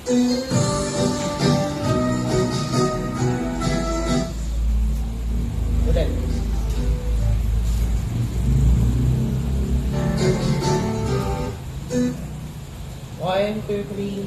Ulit. 1, 2, 3.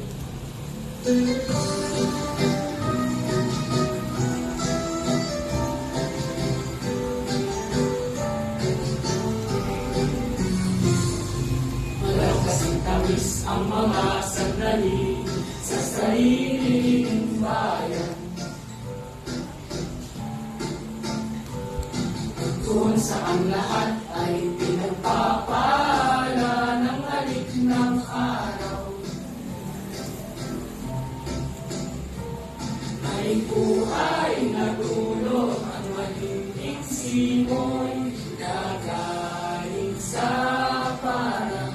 Walang kasing tamis ang mga sandali sa sariling bayan. Kung saan lahat ay pinagpapala ng halik ng araw. May buhay na dulot ang matinding simoy na galing sa parang.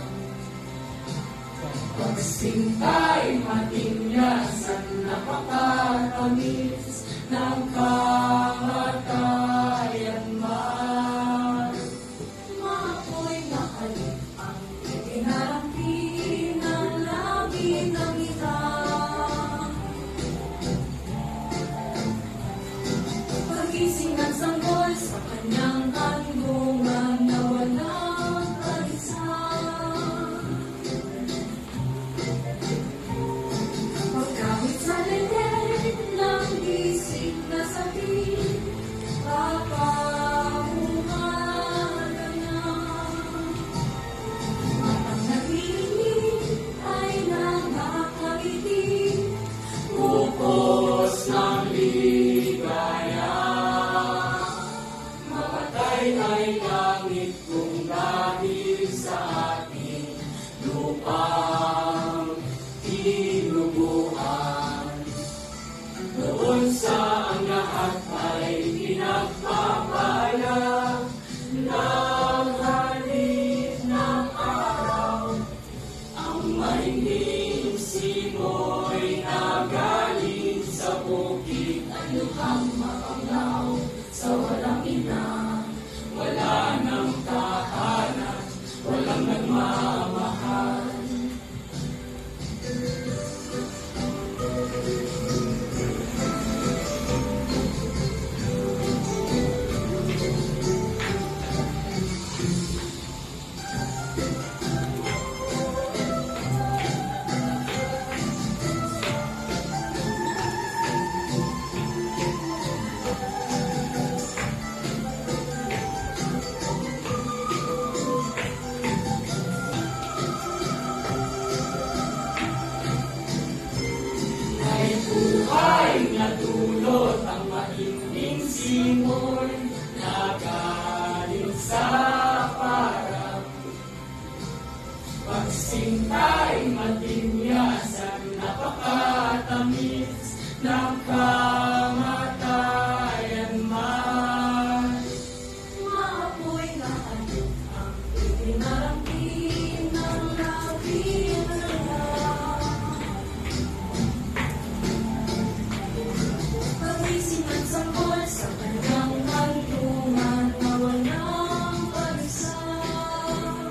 Pagsintay matinyasan napakatamis ng kamatayan man. Maapoy na halik ang itinarangki ng langit ng itang. Pagising ng sanggol sa kanyang kanlungan na walang kalisan. Pagkawit sa leeg ng isip na sabihin, papamuhala na. Matang nag-iinit ay nakakangiti, bukos ng ligaya. Mamatay ay langit kung dahil sa ating lupang tinubuan. Doon sa ang lahat ay pinagpapala ng halik ng araw. Ang mahiling simoy na galing sa bukid ay luhang mapanglaw sa walang ina. Wala nang tahanan, walang nagmamahal. May buhay na dulot ang matinding simoy na galing sa parang. Pagsintay matinyasan napakatamis ng kamatayan man. Maapoy na halik ang itinarangki ng langit ng itang. Pagising ng sanggol sa kanyang kanlungan na walang kalisan.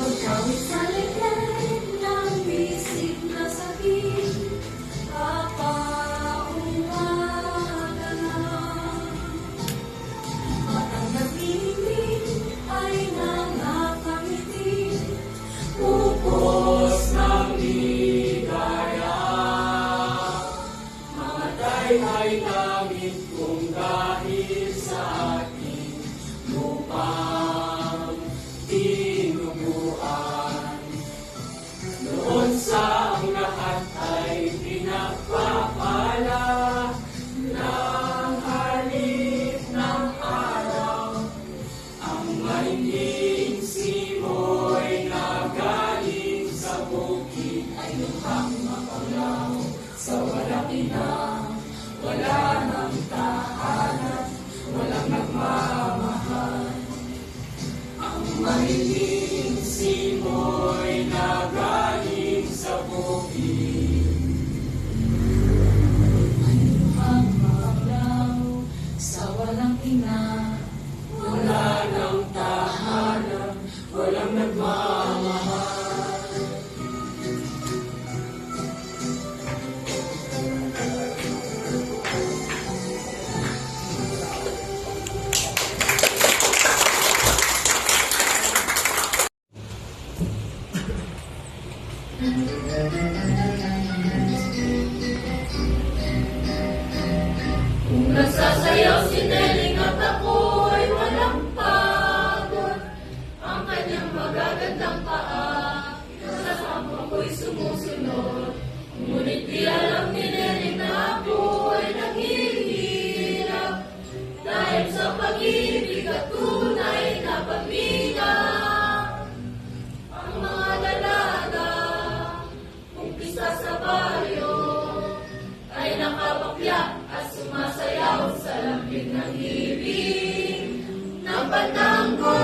Pagkawit sa leeg ng bisig na sabihin, papaumala na. Matang nag-iinit ay nakakangiti, bukos ng ligaya. Mamatay ay langit kung dahil sa ating lupang tinubuan. Doon sa ang lahat ay pinagpapala ng halik ng araw. Ang mahiling simoy na galing sa bukid ay luhang mapanglaw sa walang ina. Wala nang tahanan, walang nagmamahal. Ang mahiling simoy na galing sa bukid ay luhang mapanglaw sa walang ina. Wala nang tahanan, walang nagmamahal. Kung nagsasayaw si Neling at ako ay walang pagod, ang kanyang magagandang paa sa hamon ko'y sumusunod. Ngunit di alam ni Neling na ako ay naghihirap dahil sa pag-ibig at tunay na pamilya. Ang mga dalaga, umpisa sa baryo, ay nakabakya at sumasayaw sa lambing ng ibig ng pandango.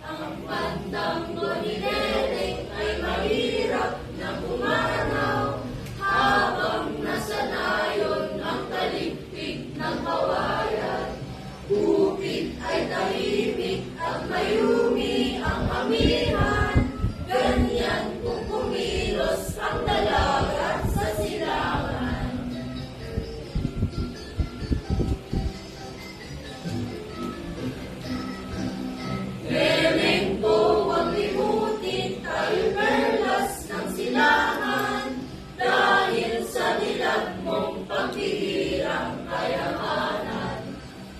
Ang pandango ni Neling ay mahirap na pumanaw habang nasa nayon ang talikpik ng kawayan. Bukid ay tahimik at mayumi ang amihan, ganyan kung kumilos ang dalaga sa silangan. Neling ko, huwag limutin, tayo perlas ng silangan, dahil sa nilag mong pagbihirang kayamanan.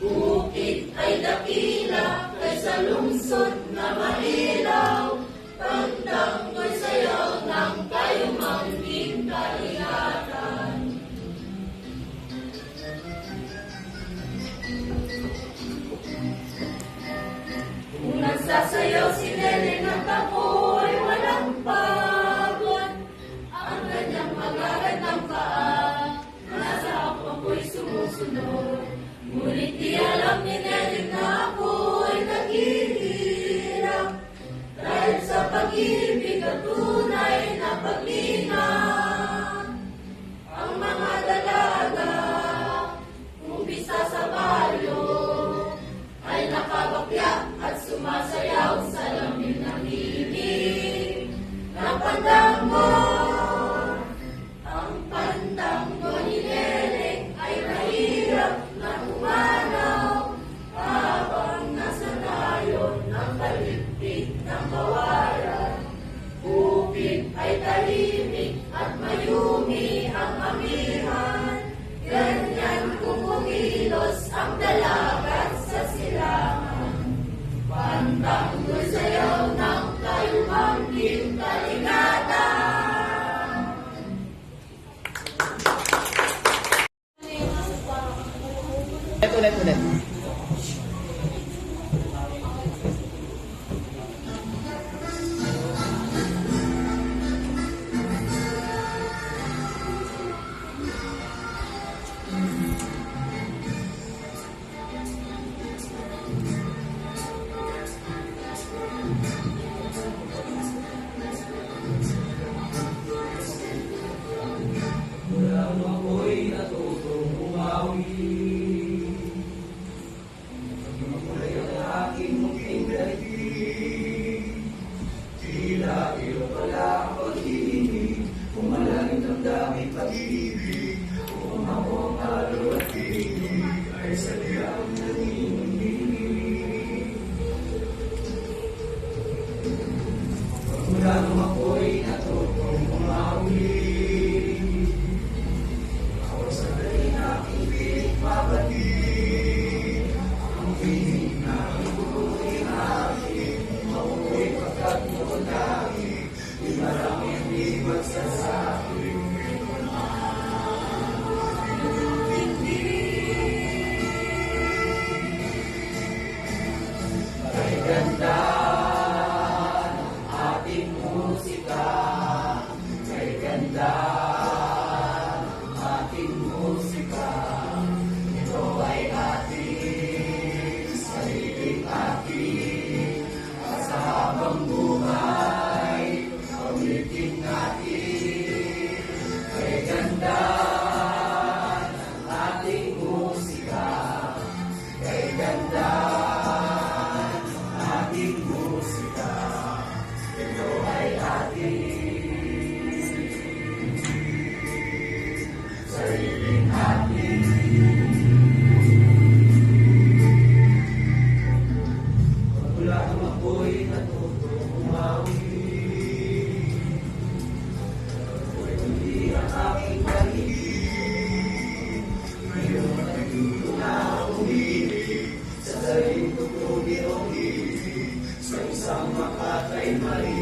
Bukid ay dakila kaysa lungsod na mailaw, pagdanggoy sayaw ng kayumangking kaligatan. Kung nagsasayaw si Neling at ako ay walang pagod, ang kanyang magagandang paa nasa hapon ko'y sumusunod. Ngunit di alam ni Neling na ako ay naghihirap dahil sa pag-ibig at tunay na paglinang. Ang mga dalaga, umpisa sa baryo, ay nakabakya at sumasayaw sa lamig ng ibig ng pandango. Ang pandango ni Neling ay mahirap na umanaw habang nasa nayon ang talikpik ng kawayan. Bukid ay tahimik at mayumi ang amihan, ganyan kung kumilos ang dalagat sa silangan. Pantanggoy sayaw ng kayumangking kaligatan. Ulit. may